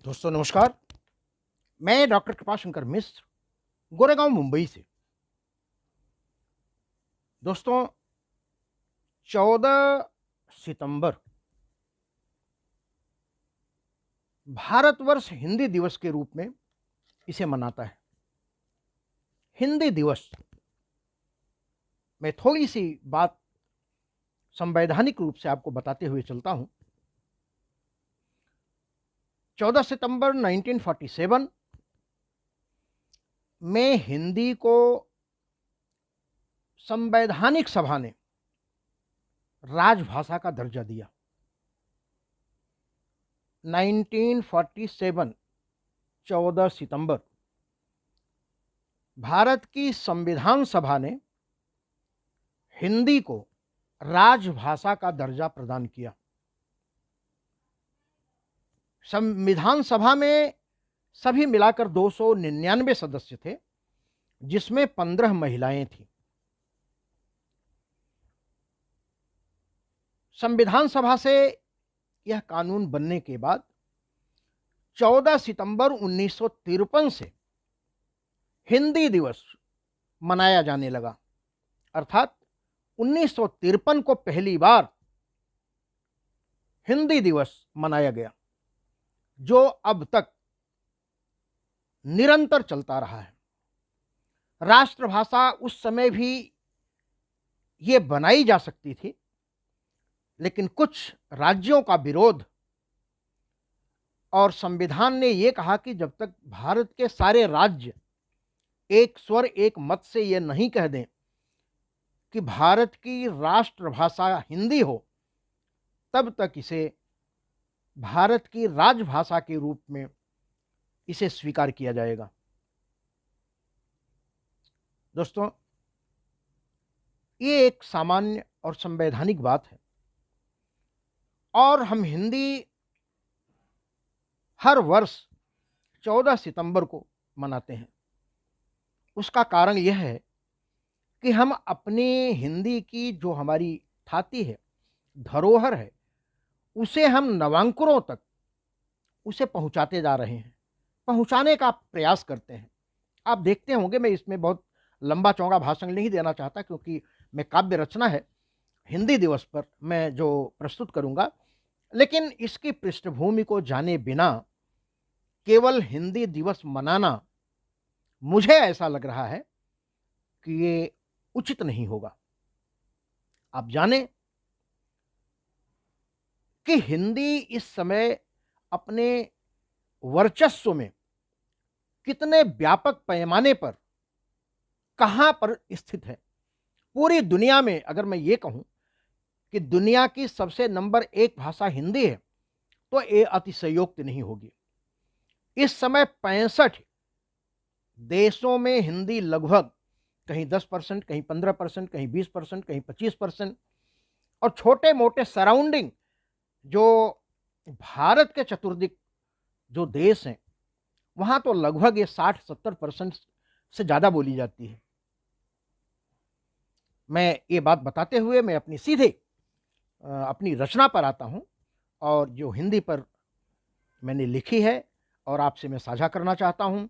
दोस्तों नमस्कार। मैं डॉक्टर कृपाशंकर मिश्र, गोरेगांव मुंबई से। दोस्तों 14 सितंबर भारतवर्ष हिंदी दिवस के रूप में इसे मनाता है। हिंदी दिवस में थोड़ी सी बात संवैधानिक रूप से आपको बताते हुए चलता हूं। 14 सितंबर 1947 में हिंदी को संवैधानिक सभा ने राजभाषा का दर्जा दिया। 1947 14 सितंबर भारत की संविधान सभा ने हिंदी को राजभाषा का दर्जा प्रदान किया। संविधान सभा में सभी मिलाकर 299 सदस्य थे, जिसमें 15 महिलाएं थीं। संविधान सभा से यह कानून बनने के बाद 14 सितंबर 1953 से हिंदी दिवस मनाया जाने लगा। अर्थात 1953 को पहली बार हिंदी दिवस मनाया गया, जो अब तक निरंतर चलता रहा है। राष्ट्रभाषा उस समय भी ये बनाई जा सकती थी, लेकिन कुछ राज्यों का विरोध और संविधान ने ये कहा कि जब तक भारत के सारे राज्य एक स्वर एक मत से ये नहीं कह दें कि भारत की राष्ट्रभाषा हिंदी हो, तब तक इसे भारत की राजभाषा के रूप में इसे स्वीकार किया जाएगा। दोस्तों, ये एक सामान्य और संवैधानिक बात है और हम हिंदी हर वर्ष 14 सितंबर को मनाते हैं। उसका कारण यह है कि हम अपनी हिंदी की जो हमारी थाती है, धरोहर है, उसे हम नवांकुरों तक उसे पहुंचाते जा रहे हैं, पहुंचाने का प्रयास करते हैं। आप देखते होंगे, मैं इसमें बहुत लंबा चौड़ा भाषण नहीं देना चाहता, क्योंकि मैं काव्य रचना है हिंदी दिवस पर मैं जो प्रस्तुत करूंगा, लेकिन इसकी पृष्ठभूमि को जाने बिना केवल हिंदी दिवस मनाना, मुझे ऐसा लग रहा है कि ये उचित नहीं होगा। आप जानें कि हिंदी इस समय अपने वर्चस्व में कितने व्यापक पैमाने पर कहां पर स्थित है। पूरी दुनिया में अगर मैं ये कहूं कि दुनिया की सबसे नंबर 1 भाषा हिंदी है, तो ये अतिशयोक्ति नहीं होगी। इस समय 65 देशों में हिंदी लगभग कहीं 10%, कहीं 15%, कहीं 20%, कहीं 25%, और छोटे मोटे सराउंडिंग जो भारत के चतुर्दिक जो देश हैं, वहां तो लगभग ये 60-70% से ज्यादा बोली जाती है। मैं ये बात बताते हुए मैं अपनी सीधे अपनी रचना पर आता हूं, और जो हिंदी पर मैंने लिखी है और आपसे मैं साझा करना चाहता हूं।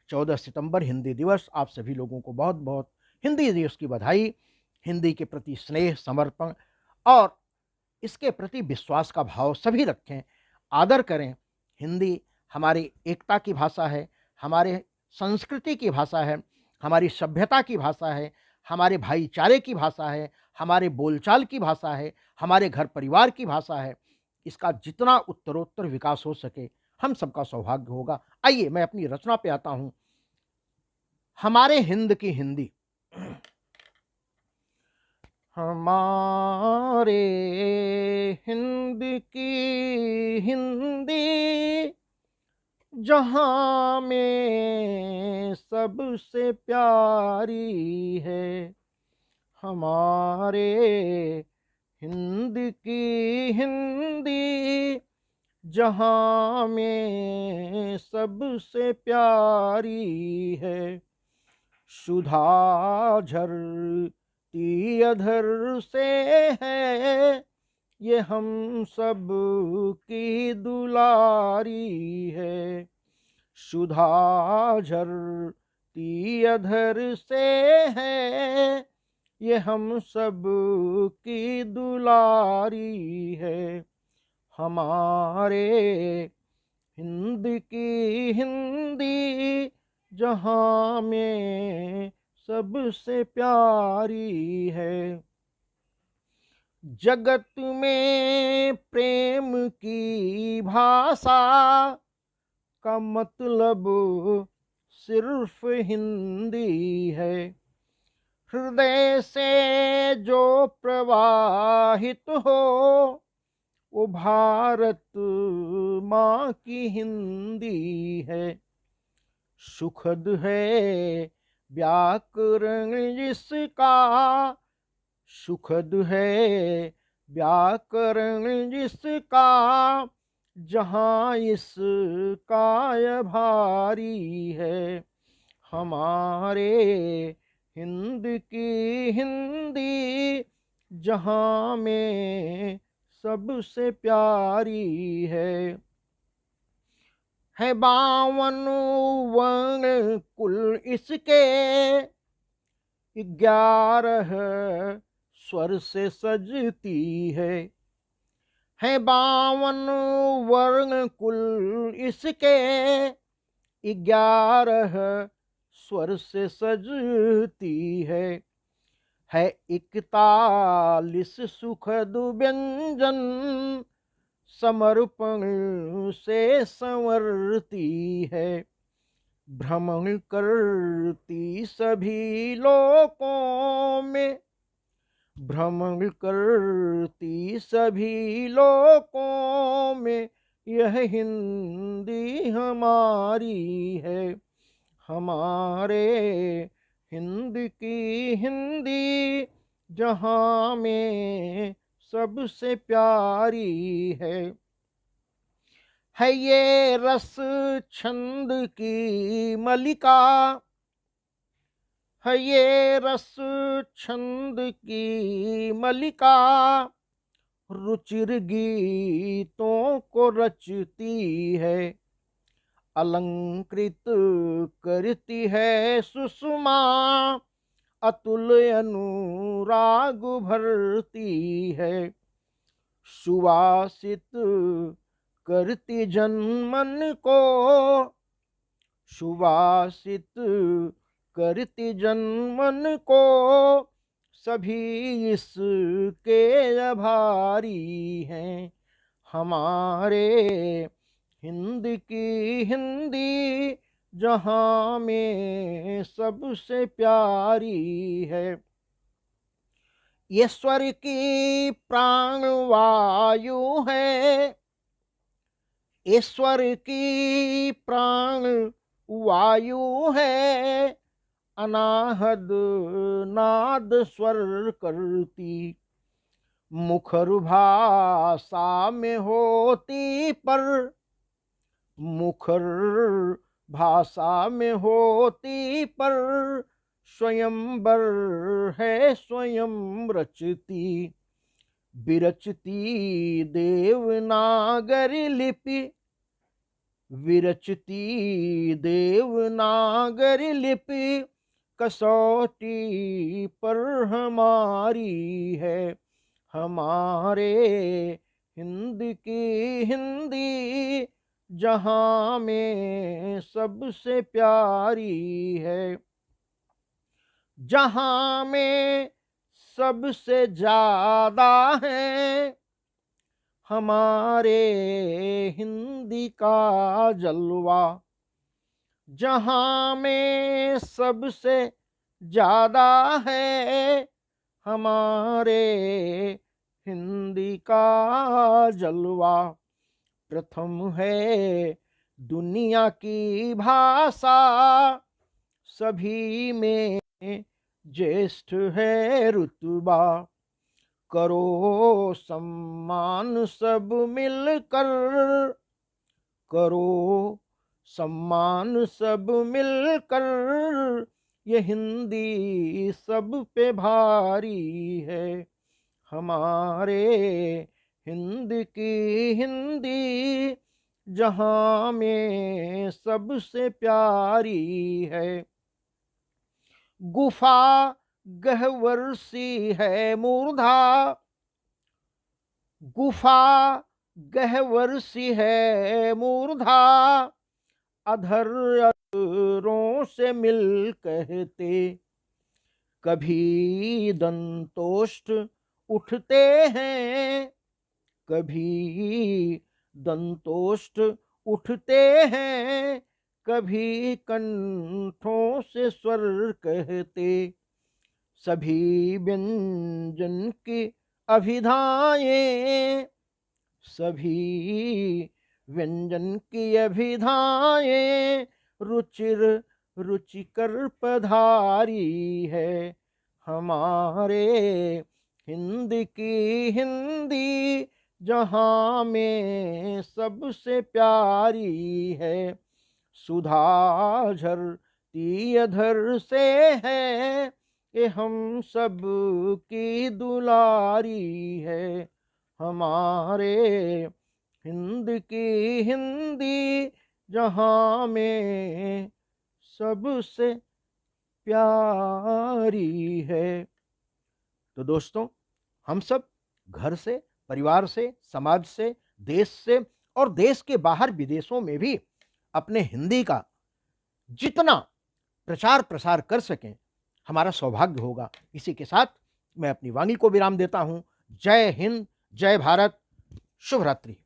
14 सितंबर हिंदी दिवस, आप सभी लोगों को बहुत बहुत हिंदी दिवस की बधाई। हिंदी के प्रति स्नेह, समर्पण और इसके प्रति विश्वास का भाव सभी रखें, आदर करें। हिंदी हमारी एकता की भाषा है, हमारे संस्कृति की भाषा है, हमारी सभ्यता की भाषा है, हमारे भाईचारे की भाषा है, हमारे बोलचाल की भाषा है, हमारे घर परिवार की भाषा है। इसका जितना उत्तरोत्तर विकास हो सके, हम सबका सौभाग्य होगा। आइए मैं अपनी रचना पे आता हूं। हमारे हिंद की हिंदी। हमारे हिंद की हिंदी, जहां में सबसे प्यारी है। हमारे हिंद की हिंदी, जहां में सबसे प्यारी है। सुधा झरती अधर से है, ये हम सब की दुलारी है। सुधा झरती अधर से है, ये हम सब की दुलारी है। हमारे हिंद की हिंदी जहाँ में सबसे प्यारी है। जगत में प्रेम की भाषा का मतलब सिर्फ हिंदी है। हृदय से जो प्रवाहित हो वो भारत माँ की हिंदी है। सुखद है व्याकरण जिसका, सुखद है व्याकरण जिसका, जहाँ इसका यह भारी है। हमारे हिंद की हिंदी जहाँ में सबसे प्यारी है 52 वर्ण कुल इसके, 11 स्वर से सजती है 52 वर्ण कुल इसके, 11 स्वर से सजती है 41 सुखद व्यंजन, समर्पण से संवरती है। भ्रमण करती सभी लोकों में, भ्रमण करती सभी लोकों में, यह हिंदी हमारी है। हमारे हिंद की हिंदी जहाँ में सबसे प्यारी है ये रस छंद की मलिका, है ये रस छंद की मलिका, रुचिर गीतों को रचती है। अलंकृत करती है सुषमा, अतुल अनुराग भरती है। सुवासित करती जनमन को, सुवासित करती जनमन को, सभी इसके आभारी हैं। हमारे हिंद की हिंदी जहाँ में सबसे प्यारी है। ईश्वर की प्राण वायु है, ईश्वर की प्राण वायु है, अनाहद नाद स्वर करती, मुखर भाषा में होती पर, मुखर भाषा में होती पर, स्वयंवर है स्वयं रचती। विरचती देवनागरी लिपि, विरचती देवनागरी लिपि, कसौटी पर हमारी है। हमारे हिंद की हिंदी जहाँ में सबसे प्यारी है। जहाँ में सबसे ज्यादा है हमारे हिंदी का जलवा, जहाँ में सबसे ज्यादा है हमारे हिंदी का जलवा। प्रथम है दुनिया की भाषा, सभी में ज्येष्ठ है रुतबा। करो सम्मान सब मिलकर, करो सम्मान सब मिलकर, ये हिंदी सब पे भारी है। हमारे हिंद की हिंदी जहां में सबसे प्यारी है। गुफा गहवर सी है मूर्धा, गुफा गहवर सी है मूर्धा, अधर अधरों से मिल कहते, कभी दंतोष्ठ उठते हैं, कभी दंतोष्ठ उठते हैं, कभी कंठों से स्वर कहते, सभी व्यंजन की अभिधाएं, सभी व्यंजन की अभिधाएं, रुचिर रुचिकर पधारी है, हमारे हिंद की हिंदी जहां में सबसे प्यारी है। सुधा झरती अधर से है, ये हम सब की दुलारी है, हमारे हिंद की हिंदी जहां में सबसे प्यारी है। तो दोस्तों, हम सब घर से, परिवार से, समाज से, देश से और देश के बाहर विदेशों में भी अपने हिंदी का जितना प्रचार प्रसार कर सकें, हमारा सौभाग्य होगा। इसी के साथ मैं अपनी वाणी को विराम देता हूं। जय हिंद, जय भारत, शुभ रात्रि।